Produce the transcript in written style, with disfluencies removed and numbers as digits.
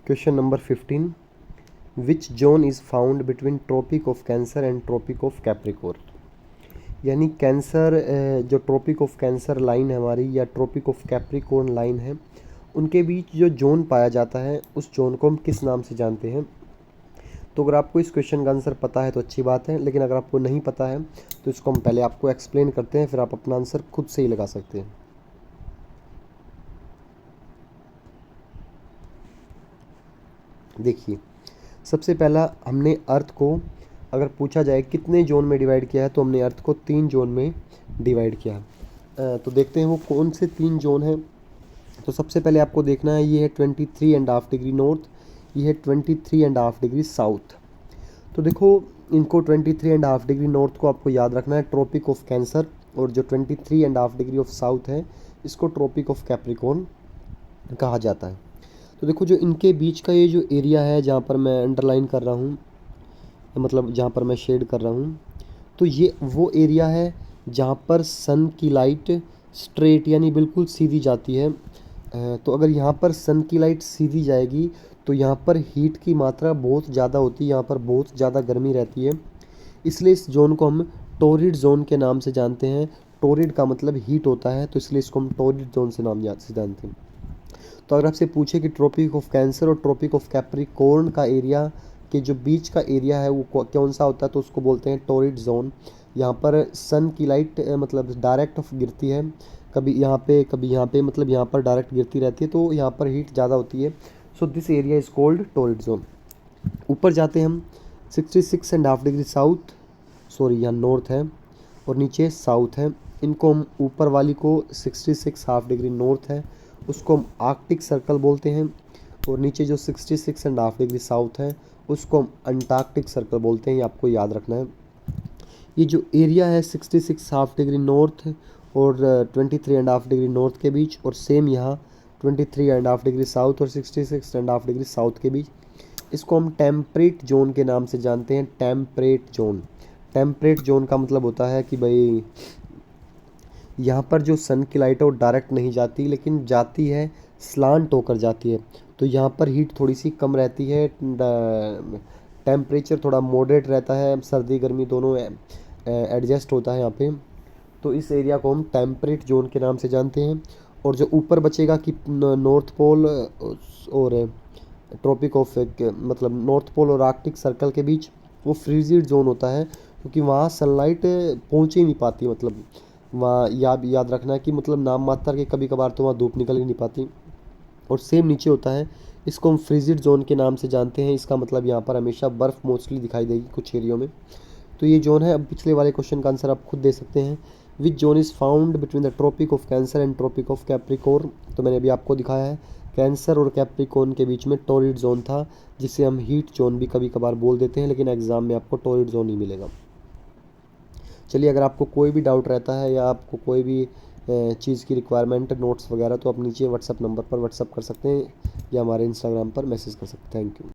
Question number 15, which zone is found between tropic of cancer and tropic of capricorn. यानी cancer जो tropic of cancer line है हमारी या tropic of Capricorn line है, उनके बीच जो जोन पाया जाता है उस जोन को हम किस नाम से जानते हैं। तो अगर आपको इस क्वेश्चन का आंसर पता है तो अच्छी बात है, लेकिन अगर आपको नहीं पता है तो इसको हम पहले आपको एक्सप्लेन करते हैं, फिर आप अपना आंसर खुद से ही लगा सकते हैं। देखिए, सबसे पहला हमने अर्थ को अगर पूछा जाए कितने जोन में डिवाइड किया है, तो हमने अर्थ को 3 जोन में डिवाइड किया है। तो देखते हैं वो कौन से 3 जोन हैं। तो सबसे पहले आपको देखना है, ये है 23.5 डिग्री नॉर्थ, ये है 23.5 डिग्री साउथ। तो देखो, इनको 23.5 डिग्री नॉर्थ को आपको याद रखना है ट्रॉपिक ऑफ कैंसर, और जो 23.5 डिग्री ऑफ साउथ है इसको ट्रॉपिक ऑफ कैप्रिकॉर्न कहा जाता है। तो देखो, जो इनके बीच का ये जो एरिया है जहाँ पर मैं अंडरलाइन कर रहा हूँ, मतलब जहाँ पर मैं शेड कर रहा हूँ, तो ये वो एरिया है जहाँ पर सन की लाइट स्ट्रेट यानी बिल्कुल सीधी जाती है। तो अगर यहाँ पर सन की लाइट सीधी जाएगी तो यहाँ पर हीट की मात्रा बहुत ज़्यादा होती है, यहाँ पर बहुत ज़्यादा गर्मी रहती है, इसलिए इस जोन को हम टोरिड जोन के नाम से जानते हैं। टोरिड का मतलब हीट होता है, तो इसलिए इसको हम टोरिड जोन से जानते हैं। तो अगर आपसे पूछे कि ट्रॉपिक ऑफ कैंसर और ट्रॉपिक ऑफ कैप्रिकॉर्न का एरिया के जो बीच का एरिया है वो कौन सा होता है, तो उसको बोलते हैं टोरिड जोन। यहाँ पर सन की लाइट मतलब डायरेक्ट गिरती है, कभी यहाँ पे कभी यहाँ पे, मतलब यहाँ पर डायरेक्ट गिरती रहती है, तो यहाँ पर हीट ज़्यादा होती है। So this area is called torrid zone. ऊपर जाते हैं हम, 66.5 डिग्री साउथ, सॉरी यहाँ नॉर्थ है और नीचे साउथ है। इनको हम ऊपर वाली को 66.5 डिग्री नॉर्थ है उसको हम आर्कटिक सर्कल बोलते हैं, और नीचे जो 66.5 डिग्री साउथ है उसको हम अंटार्कटिक सर्कल बोलते हैं। ये आपको याद रखना है। ये जो एरिया है 66.5 डिग्री नॉर्थ और 23.5 डिग्री नॉर्थ के बीच, और सेम यहाँ 23.5 डिग्री साउथ और 66.5 डिग्री साउथ के बीच, इसको हम टेम्परेट जोन के नाम से जानते हैं। टेम्परेट जोन, टेम्परेट जोन का मतलब होता है कि भाई यहाँ पर जो सन की लाइट है वो डायरेक्ट नहीं जाती, लेकिन जाती है स्लांट होकर जाती है, तो यहाँ पर हीट थोड़ी सी कम रहती है, टेम्परेचर थोड़ा मॉडरेट रहता है, सर्दी गर्मी दोनों एडजस्ट होता है यहाँ पे। तो इस एरिया को हम टेम्परेट जोन के नाम से जानते हैं। और जो ऊपर बचेगा कि नॉर्थ पोल और ट्रॉपिक ऑफ मतलब नॉर्थ पोल और आर्कटिक सर्कल के बीच, वो फ्रीजिड जोन होता है, क्योंकि वहाँ सनलाइट पहुँच ही नहीं पाती। मतलब वहाँ याद रखना है कि मतलब नाम मात्र के कभी कभार तो वहाँ धूप निकल ही नहीं पाती। और सेम नीचे होता है, इसको हम फ्रीजिड जोन के नाम से जानते हैं। इसका मतलब यहाँ पर हमेशा बर्फ़ मोस्टली दिखाई देगी कुछ एरियो में। तो ये जोन है। अब पिछले वाले क्वेश्चन का आंसर आप खुद दे सकते हैं, which zone is found between the Tropic of cancer and tropic of Capricorn. तो मैंने अभी आपको दिखाया है, कैंसर और कैप्रिकॉर्न के बीच में टोरिड जोन था, जिसे हम हीट जोन भी कभी कभार बोल देते हैं, लेकिन एग्जाम में आपको टोरिड जोन ही मिलेगा। चलिए, अगर आपको कोई भी डाउट रहता है या आपको कोई भी चीज़ की रिक्वायरमेंट नोट्स वगैरह, तो आप नीचे व्हाट्सअप नंबर पर व्हाट्सअप कर सकते हैं या हमारे इंस्टाग्राम पर मैसेज कर सकते हैं। Thank you.